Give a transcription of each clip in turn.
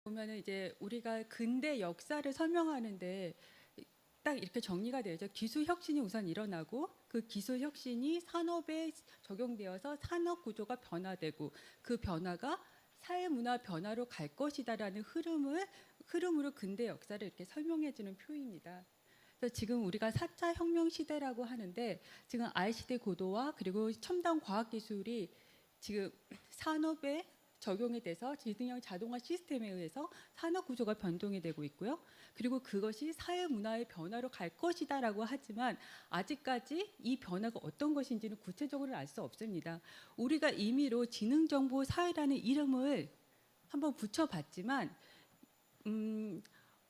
보면은 이제 우리가 근대 역사를 설명하는데 딱 이렇게 정리가 되죠. 기술 혁신이 우선 일어나고 그 기술 혁신이 산업에 적용되어서 산업 구조가 변화되고 그 변화가 사회 문화 변화로 갈 것이다라는 흐름으로 근대 역사를 이렇게 설명해주는 표입니다. 그래서 지금 우리가 4차 혁명 시대라고 하는데 지금 ICT 고도화 그리고 첨단 과학 기술이 지금 산업에 적용이 돼서 지능형 자동화 시스템에 의해서 산업 구조가 변동이 되고 있고요. 그리고 그것이 사회 문화의 변화로 갈 것이다라고 하지만 아직까지 이 변화가 어떤 것인지는 구체적으로 알 수 없습니다. 우리가 임의로 지능정보 사회라는 이름을 한번 붙여봤지만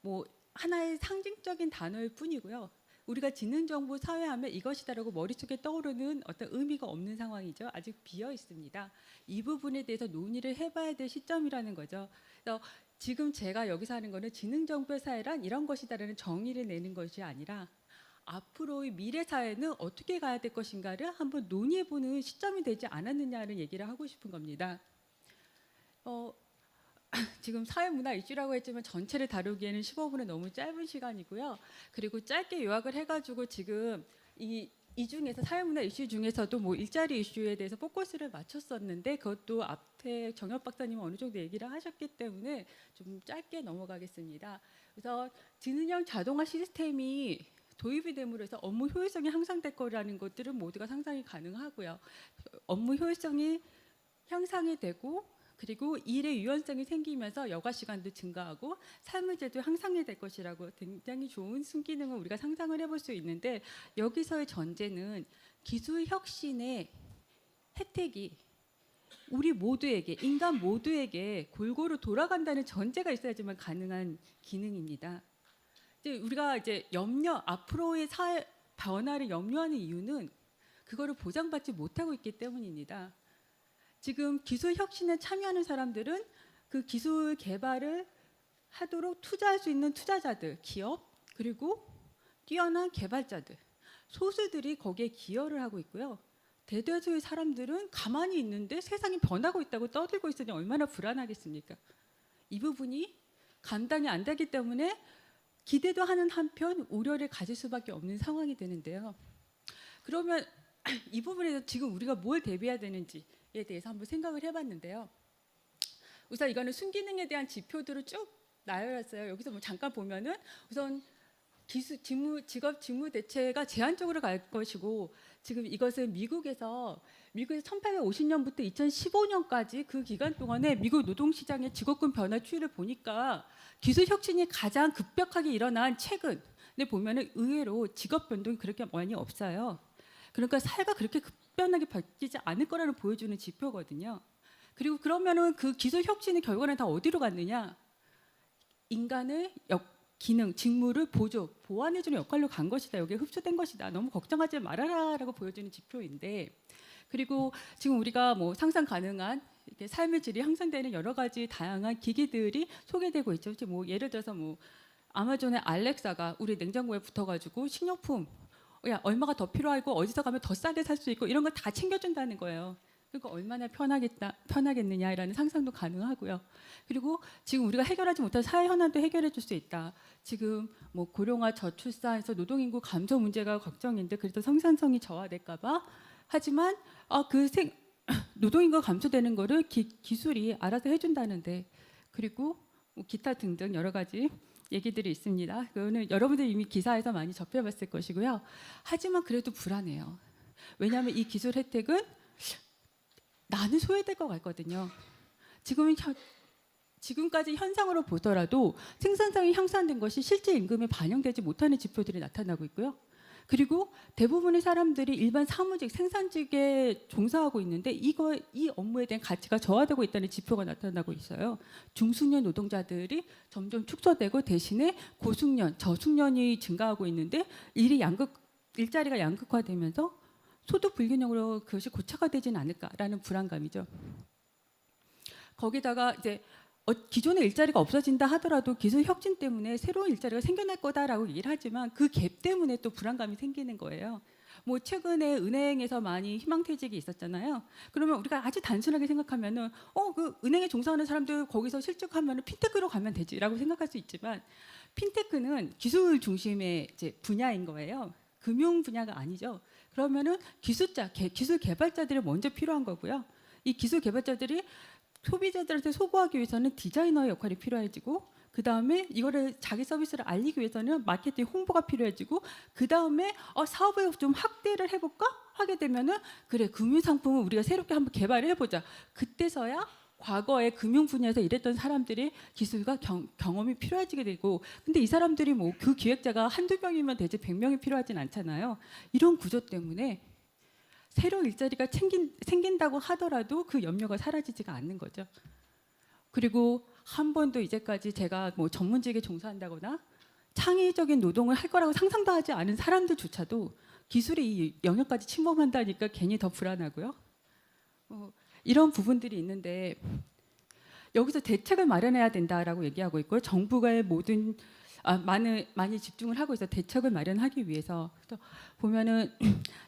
뭐 하나의 상징적인 단어일 뿐이고요. 우리가 지능정보 사회하면 이것이다라고 머릿속에 떠오르는 어떤 의미가 없는 상황이죠. 아직 비어 있습니다. 이 부분에 대해서 논의를 해봐야 될 시점이라는 거죠. 그래서 지금 제가 여기서 하는 거는 지능정보 사회란 이런 것이다라는 정의를 내는 것이 아니라 앞으로의 미래 사회는 어떻게 가야 될 것인가를 한번 논의해보는 시점이 되지 않았느냐는 얘기를 하고 싶은 겁니다. 지금 사회문화 이슈라고 했지만 전체를 다루기에는 15분은 너무 짧은 시간이고요. 그리고 짧게 요약을 해가지고 지금 이 중에서 사회문화 이슈 중에서도 뭐 일자리 이슈에 대해서 포커스를 맞췄었는데 그것도 앞에 정엽 박사님은 어느 정도 얘기를 하셨기 때문에 좀 짧게 넘어가겠습니다. 그래서 지능형 자동화 시스템이 도입이 됨으로 해서 업무 효율성이 향상될 거라는 것들은 모두가 상상이 가능하고요. 업무 효율성이 향상이 되고 그리고 일의 유연성이 생기면서 여가 시간도 증가하고 삶의 질도 향상이 될 것이라고 굉장히 좋은 순기능을 우리가 상상을 해볼 수 있는데 여기서의 전제는 기술 혁신의 혜택이 우리 모두에게 인간 모두에게 골고루 돌아간다는 전제가 있어야지만 가능한 기능입니다. 이제 우리가 이제 앞으로의 사회 변화를 염려하는 이유는 그거를 보장받지 못하고 있기 때문입니다. 지금 기술 혁신에 참여하는 사람들은 그 기술 개발을 하도록 투자할 수 있는 투자자들, 기업, 그리고 뛰어난 개발자들, 소수들이 거기에 기여를 하고 있고요. 대다수의 사람들은 가만히 있는데 세상이 변하고 있다고 떠들고 있으니 얼마나 불안하겠습니까? 이 부분이 감당이 안 되기 때문에 기대도 하는 한편 우려를 가질 수밖에 없는 상황이 되는데요. 그러면 이 부분에서 지금 우리가 뭘 대비해야 되는지 에 대해서 한번 생각을 해봤는데요. 우선 이거는 순기능에 대한 지표들을 쭉 나열했어요. 여기서 뭐 잠깐 보면은 우선 직업 직무 대체가 제한적으로 갈 것이고 지금 이것은 미국에서 1850년부터 2015년까지 그 기간 동안에 미국 노동시장의 직업군 변화 추이를 보니까 기술 혁신이 가장 급격하게 일어난 최근에 보면은 의외로 직업 변동이 그렇게 많이 없어요. 그러니까 사회가 그렇게 급변하게 바뀌지 않을 거라는 보여주는 지표거든요. 그리고 그러면은 그 기술 혁신의 결과는 다 어디로 갔느냐? 인간의 기능, 직무를 보완해주는 역할로 간 것이다. 여기에 흡수된 것이다. 너무 걱정하지 말아라라고 보여주는 지표인데, 그리고 지금 우리가 뭐 상상 가능한 이렇게 삶의 질이 향상되는 여러 가지 다양한 기기들이 소개되고 있죠. 뭐 예를 들어서 뭐 아마존의 알렉사가 우리 냉장고에 붙어가지고 식료품 야 얼마가 더 필요하고 어디서 가면 더 싸게 살 수 있고 이런 걸 다 챙겨준다는 거예요. 그러니까 얼마나 편하겠느냐라는 상상도 가능하고요. 그리고 지금 우리가 해결하지 못한 사회 현안도 해결해 줄 수 있다. 지금 뭐 고령화 저출산에서 노동인구 감소 문제가 걱정인데 그래도 생산성이 저하될까 봐. 하지만 노동인구가 감소되는 거를 기술이 알아서 해준다는데 그리고 뭐 기타 등등 여러 가지 얘기들이 있습니다. 그거는 여러분들 이미 기사에서 많이 접해봤을 것이고요. 하지만 그래도 불안해요. 왜냐하면 이 기술 혜택은 나는 소외될 것 같거든요. 지금까지 현상으로 보더라도 생산성이 향상된 것이 실제 임금에 반영되지 못하는 지표들이 나타나고 있고요. 그리고 대부분의 사람들이 일반 사무직, 생산직에 종사하고 있는데 이 업무에 대한 가치가 저하되고 있다는 지표가 나타나고 있어요. 중숙련 노동자들이 점점 축소되고 대신에 고숙련, 저숙련이 증가하고 있는데 일자리가 양극화되면서 소득 불균형으로 그것이 고착화 되지는 않을까라는 불안감이죠. 거기다가 이제 기존의 일자리가 없어진다 하더라도 기술 혁신 때문에 새로운 일자리가 생겨날 거다라고 얘기를 하지만 그 갭 때문에 또 불안감이 생기는 거예요. 뭐 최근에 은행에서 많이 희망퇴직이 있었잖아요. 그러면 우리가 아주 단순하게 생각하면은 그 은행에 종사하는 사람들 거기서 실직하면은 핀테크로 가면 되지라고 생각할 수 있지만 핀테크는 기술 중심의 이제 분야인 거예요. 금융 분야가 아니죠. 그러면은 기술 개발자들이 먼저 필요한 거고요. 이 기술 개발자들이 소비자들한테 소구하기 위해서는 디자이너의 역할이 필요해지고, 그 다음에 이거를 자기 서비스를 알리기 위해서는 마케팅 홍보가 필요해지고, 그 다음에 사업을 좀 확대를 해볼까 하게 되면은 그래, 금융 상품을 우리가 새롭게 한번 개발을 해보자. 그때서야 과거에 금융 분야에서 일했던 사람들이 기술과 경험이 필요해지게 되고, 근데 이 사람들이 뭐 그 기획자가 한두 명이면 되지 100명이 필요하진 않잖아요. 이런 구조 때문에 새로 일자리가 생긴다고 하더라도 그 염려가 사라지지가 않는 거죠. 그리고 한 번도 이제까지 제가 뭐 전문직에 종사한다거나 창의적인 노동을 할 거라고 상상도 하지 않은 사람들조차도 기술이 이 영역까지 침범한다니까 괜히 더 불안하고요. 이런 부분들이 있는데 여기서 대책을 마련해야 된다라고 얘기하고 있고요. 정부가 모든 많이 집중을 하고 있어 대책을 마련하기 위해서. 그래서 보면은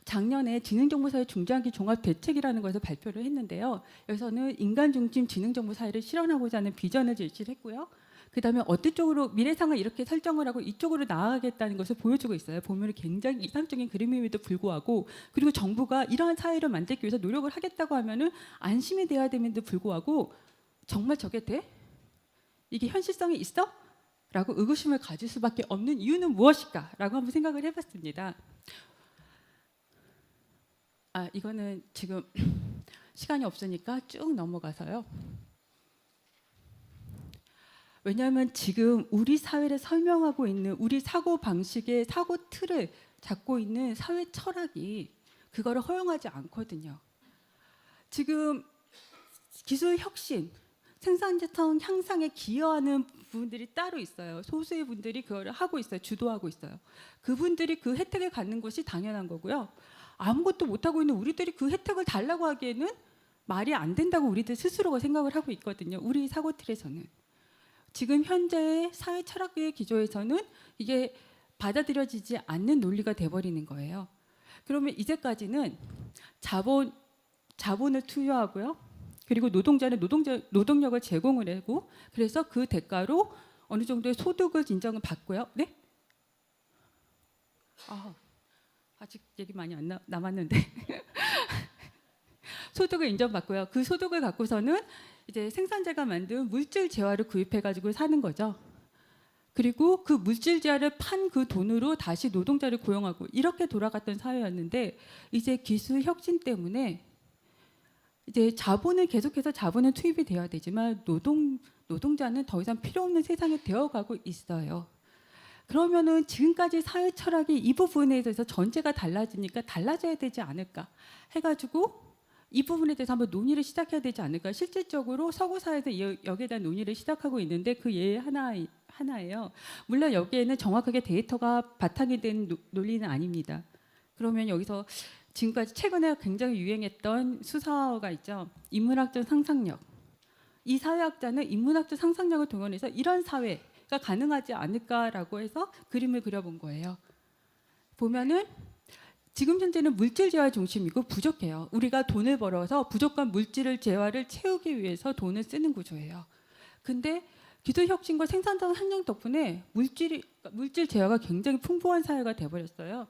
작년에 지능정보사회 중장기 종합 대책이라는 것을 발표를 했는데요. 여기서는 인간 중심 지능정보 사회를 실현하고자 하는 비전을 제시를 했고요. 그다음에 어떤 쪽으로 미래상을 이렇게 설정을 하고 이쪽으로 나아가겠다는 것을 보여주고 있어요. 보면 굉장히 이상적인 그림임에도 불구하고, 그리고 정부가 이러한 사회를 만들기 위해서 노력을 하겠다고 하면은 안심이 돼야 됨에도 불구하고 정말 저게 돼? 이게 현실성이 있어? 라고 의구심을 가질 수밖에 없는 이유는 무엇일까? 라고 한번 생각을 해봤습니다. 이거는 지금 시간이 없으니까 쭉 넘어가서요. 왜냐하면 지금 우리 사회를 설명하고 있는 우리 사고 방식의 사고 틀을 잡고 있는 사회 철학이 그거를 허용하지 않거든요. 지금 기술 혁신, 생산성 향상에 기여하는 부분들이 따로 있어요. 소수의 분들이 그거를 하고 있어요. 주도하고 있어요. 그분들이 그 혜택을 갖는 것이 당연한 거고요. 아무것도 못하고 있는 우리들이 그 혜택을 달라고 하기에는 말이 안 된다고 우리들 스스로가 생각을 하고 있거든요. 우리 사고틀에서는. 지금 현재의 사회 철학의 기조에서는 이게 받아들여지지 않는 논리가 돼버리는 거예요. 그러면 이제까지는 자본을 투여하고요. 그리고 노동자는 노동력을 제공을 하고, 그래서 그 대가로 어느 정도의 소득을 인정을 받고요. 네? 아직 얘기 많이 안 남았는데 소득을 인정받고요. 그 소득을 갖고서는 이제 생산자가 만든 물질 재화를 구입해가지고 사는 거죠. 그리고 그 물질 재화를 판 그 돈으로 다시 노동자를 고용하고 이렇게 돌아갔던 사회였는데, 이제 기술 혁신 때문에 이제 계속해서 자본은 투입이 되어야 되지만 노동자는 더 이상 필요 없는 세상에 되어가고 있어요. 그러면은 지금까지 사회 철학이 이 부분에 대해서 전제가 달라지니까 달라져야 되지 않을까 해가지고 이 부분에 대해서 한번 논의를 시작해야 되지 않을까. 실질적으로 서구사회에서 여기에 대한 논의를 시작하고 있는데 그 예 하나예요. 물론 여기에는 정확하게 데이터가 바탕이 된 논리는 아닙니다. 그러면 여기서 지금까지 최근에 굉장히 유행했던 수사어가 있죠. 인문학적 상상력. 이 사회학자는 인문학적 상상력을 동원해서 이런 사회가 가능하지 않을까라고 해서 그림을 그려본 거예요. 보면은 지금 현재는 물질 재화 중심이고 부족해요. 우리가 돈을 벌어서 부족한 물질 재화를 채우기 위해서 돈을 쓰는 구조예요. 근데 기술 혁신과 생산성 향상 덕분에 물질 재화가 굉장히 풍부한 사회가 돼버렸어요.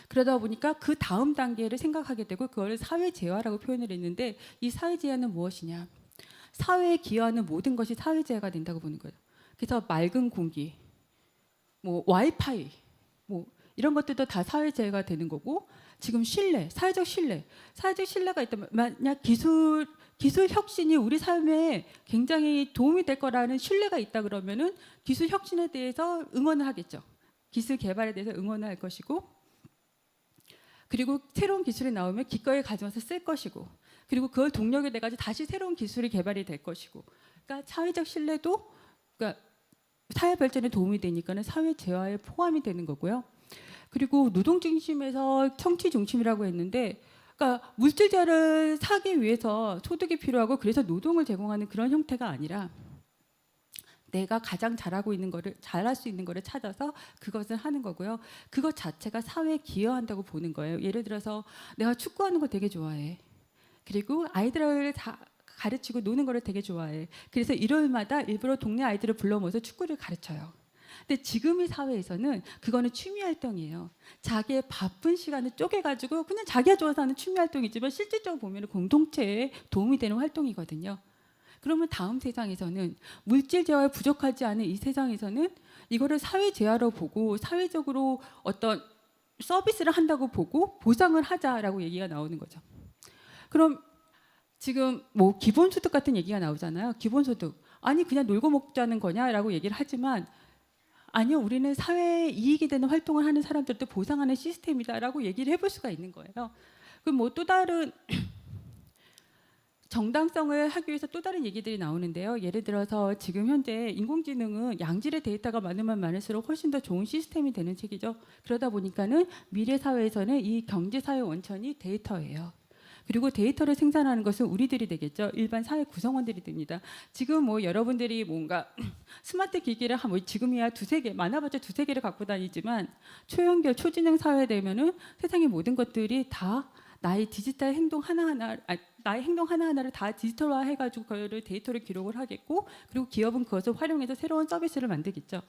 그러다 보니까 그 다음 단계를 생각하게 되고 그거를 사회재화라고 표현을 했는데, 이 사회재화는 무엇이냐? 사회에 기여하는 모든 것이 사회재화가 된다고 보는 거예요. 그래서 맑은 공기, 뭐 와이파이, 뭐 이런 것들도 다 사회재화가 되는 거고, 지금 사회적 신뢰가 있다면, 만약 기술 혁신이 우리 삶에 굉장히 도움이 될 거라는 신뢰가 있다 그러면은 기술 혁신에 대해서 응원을 하겠죠. 기술 개발에 대해서 응원을 할 것이고, 그리고 새로운 기술이 나오면 기꺼이 가져와서 쓸 것이고, 그리고 그걸 동력에 내 가지고 다시 새로운 기술이 개발이 될 것이고, 그러니까 사회적 신뢰도, 그러니까 사회 발전에 도움이 되니까는 사회 재화에 포함이 되는 거고요. 그리고 노동 중심에서 청취 중심이라고 했는데, 그러니까 물질 재화를 사기 위해서 소득이 필요하고 그래서 노동을 제공하는 그런 형태가 아니라, 내가 가장 잘할 수 있는 거를 찾아서 그것을 하는 거고요. 그것 자체가 사회에 기여한다고 보는 거예요. 예를 들어서 내가 축구하는 거 되게 좋아해. 그리고 아이들을 다 가르치고 노는 거를 되게 좋아해. 그래서 일요일마다 일부러 동네 아이들을 불러 모아서 축구를 가르쳐요. 근데 지금의 사회에서는 그거는 취미 활동이에요. 자기의 바쁜 시간을 쪼개가지고 그냥 자기가 좋아서 하는 취미 활동이지만 실질적으로 보면 공동체에 도움이 되는 활동이거든요. 그러면 다음 세상에서는 물질 재화에 부족하지 않은 이 세상에서는 이거를 사회 재화로 보고 사회적으로 어떤 서비스를 한다고 보고 보상을 하자라고 얘기가 나오는 거죠. 그럼 지금 뭐 기본소득 같은 얘기가 나오잖아요. 기본소득. 아니 그냥 놀고 먹자는 거냐라고 얘기를 하지만 아니요, 우리는 사회에 이익이 되는 활동을 하는 사람들도 보상하는 시스템이다라고 얘기를 해볼 수가 있는 거예요. 그럼 뭐 또 다른 정당성을 하기 위해서 또 다른 얘기들이 나오는데요. 예를 들어서 지금 현재 인공지능은 양질의 데이터가 많으면 많을수록 훨씬 더 좋은 시스템이 되는 책이죠. 그러다 보니까는 미래 사회에서는 이 경제 사회 원천이 데이터예요. 그리고 데이터를 생산하는 것은 우리들이 되겠죠. 일반 사회 구성원들이 됩니다. 지금 뭐 여러분들이 뭔가 스마트 기기를 뭐 지금이야 두세 개, 많아봤자 두세 개를 갖고 다니지만 초연결, 초지능 사회 되면은 세상의 모든 것들이 다 나의 디지털 행동 나의 행동 하나하나를 다 디지털화 해가지고 그거를 데이터를 기록을 하겠고, 그리고 기업은 그것을 활용해서 새로운 서비스를 만들겠죠.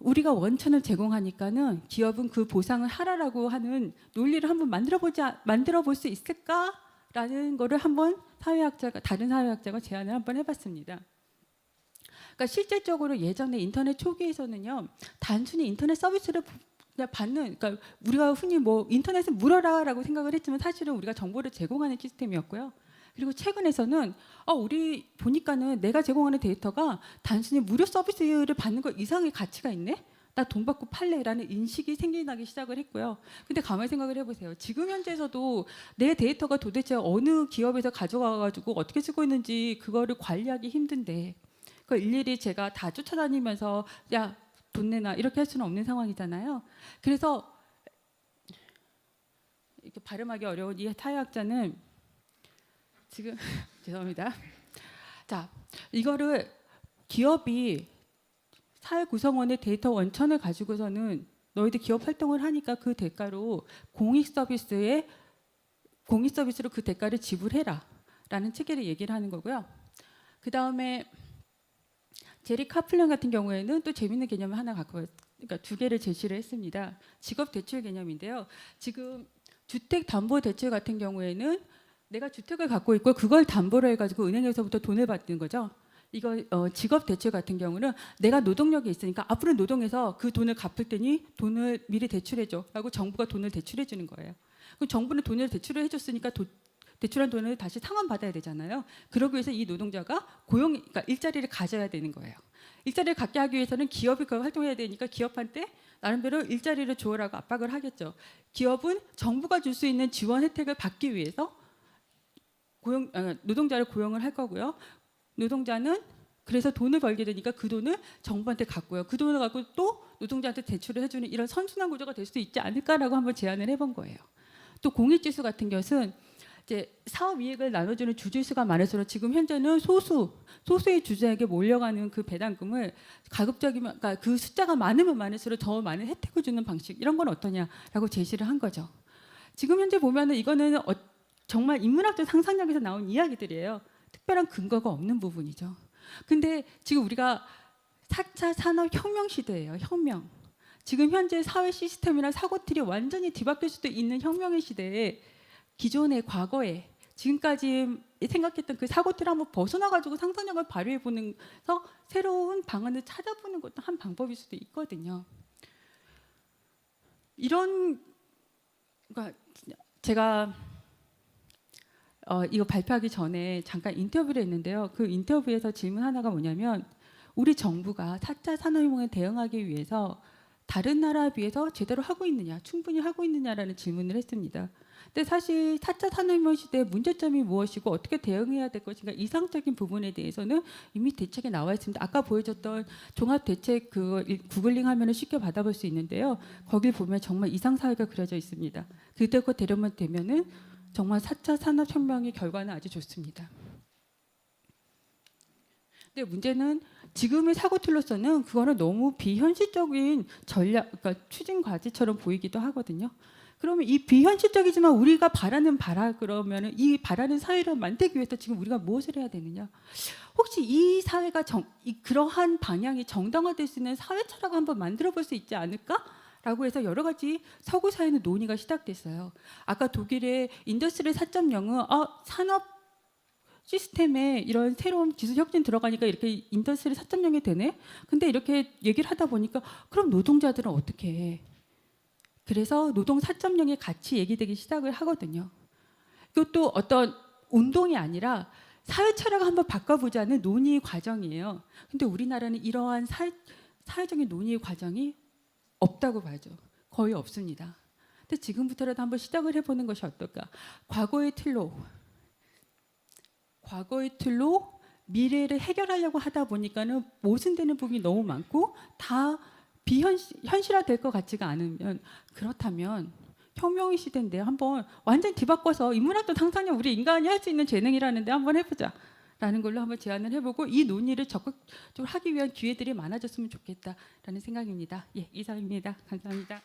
우리가 원천을 제공하니까는 기업은 그 보상을 하라라고 하는 논리를 한번 만들어 볼 수 있을까라는 거를 한번 다른 사회학자가 제안을 한번 해봤습니다. 그러니까 실질적으로 예전에 인터넷 초기에서는요, 단순히 인터넷 서비스를 그냥 그러니까 우리가 흔히 뭐 인터넷을 물어라라고 생각을 했지만 사실은 우리가 정보를 제공하는 시스템이었고요. 그리고 최근에서는 우리 보니까는 내가 제공하는 데이터가 단순히 무료 서비스를 받는 것 이상의 가치가 있네? 나 돈 받고 팔래라는 인식이 생겨나기 시작을 했고요. 근데 가만히 생각을 해보세요. 지금 현재에서도 내 데이터가 도대체 어느 기업에서 가져가가지고 어떻게 쓰고 있는지 그거를 관리하기 힘든데 그걸 일일이 제가 다 쫓아다니면서 야, 돈 내놔 이렇게 할 수는 없는 상황이잖아요. 그래서 이렇게 발음하기 어려운 이 사회학자는 지금 죄송합니다. 자, 이거를 기업이 사회 구성원의 데이터 원천을 가지고서는 너희들 기업 활동을 하니까 그 대가로 공익 서비스로 그 대가를 지불해라라는 체계를 얘기를 하는 거고요. 그 다음에 제리 카플런 같은 경우에는 또 재밌는 개념을 하나 그러니까 두 개를 제시를 했습니다. 직업 대출 개념인데요. 지금 주택 담보 대출 같은 경우에는 내가 주택을 갖고 있고 그걸 담보로 해가지고 은행에서부터 돈을 받는 거죠. 이거 직업 대출 같은 경우는 내가 노동력이 있으니까 앞으로 노동해서 그 돈을 갚을 테니 돈을 미리 대출해줘라고 정부가 돈을 대출해주는 거예요. 그럼 정부는 돈을 대출을 해줬으니까 대출한 돈을 다시 상환받아야 되잖아요. 그러기 위해서 이 노동자가 그러니까 일자리를 가져야 되는 거예요. 일자리를 갖게 하기 위해서는 기업이 그걸 활동해야 되니까 기업한테 나름대로 일자리를 주어라고 압박을 하겠죠. 기업은 정부가 줄 수 있는 지원 혜택을 받기 위해서 노동자를 고용을 할 거고요. 노동자는 그래서 돈을 벌게 되니까 그 돈을 정부한테 갖고요. 그 돈을 갖고 또 노동자한테 대출을 해주는 이런 선순환 구조가 될 수 있지 않을까라고 한번 제안을 해본 거예요. 또 공익지수 같은 것은 이제 사업 이익을 나눠주는 주주수가 많을수록 지금 현재는 소수의 주주에게 몰려가는 그 배당금을 가급적이면 그러니까 그 숫자가 많으면 많을수록 더 많은 혜택을 주는 방식 이런 건 어떠냐라고 제시를 한 거죠. 지금 현재 보면은 이거는 정말 인문학적 상상력에서 나온 이야기들이에요. 특별한 근거가 없는 부분이죠. 근데 지금 우리가 4차 산업혁명 시대예요. 혁명. 지금 현재 사회 시스템이나 사고틀이 완전히 뒤바뀔 수도 있는 혁명의 시대에 기존의 과거에 지금까지 생각했던 그 사고틀을 한번 벗어나가지고 상상력을 발휘해보면서 새로운 방안을 찾아보는 것도 한 방법일 수도 있거든요. 그러니까 제가 이거 발표하기 전에 잠깐 인터뷰를 했는데요. 그 인터뷰에서 질문 하나가 뭐냐면 우리 정부가 4차 산업혁명에 대응하기 위해서 다른 나라에 비해서 제대로 하고 있느냐, 충분히 하고 있느냐라는 질문을 했습니다. 근데 사실 4차 산업혁명 시대의 문제점이 무엇이고 어떻게 대응해야 될 것인가 이상적인 부분에 대해서는 이미 대책에 나와 있습니다. 아까 보여줬던 종합대책 구글링 하면 쉽게 받아볼 수 있는데요. 거길 보면 정말 이상사회가 그려져 있습니다. 그대로 되면은 정말 4차 산업혁명의 결과는 아주 좋습니다. 근데 문제는 지금의 사고 틀로서는 그거는 너무 비현실적인 전략, 그러니까 추진 과제처럼 보이기도 하거든요. 그러면 이 비현실적이지만 우리가 그러면은 이 바라는 사회를 만들기 위해서 지금 우리가 무엇을 해야 되느냐? 혹시 이 사회가 그러한 방향이 정당화될 수 있는 사회 철학을 한번 만들어 볼 수 있지 않을까?라고 해서 여러 가지 서구 사회는 논의가 시작됐어요. 아까 독일의 인더스트리 4.0은 산업 시스템에 이런 새로운 기술 혁신 들어가니까 이렇게 인더스트리 4.0이 되네. 근데 이렇게 얘기를 하다 보니까 그럼 노동자들은 어떻게 해? 그래서 노동 4.0이 같이 얘기되기 시작을 하거든요. 이것도 어떤 운동이 아니라 사회 철학을 한번 바꿔보자는 논의 과정이에요. 근데 우리나라는 이러한 사회적인 논의 과정이 없다고 봐죠. 거의 없습니다. 근데 지금부터라도 한번 시작을 해보는 것이 어떨까? 과거의 틀로 미래를 해결하려고 하다 보니까는 모순되는 부분이 너무 많고 다 현실화될 것 같지가 않으면, 그렇다면 혁명의 시대인데 한번 완전 뒤바꿔서 인문학도 상상력 우리 인간이 할 수 있는 재능이라는데 한번 해보자 라는 걸로 한번 제안을 해보고 이 논의를 적극적으로 하기 위한 기회들이 많아졌으면 좋겠다라는 생각입니다. 예, 이상입니다. 감사합니다.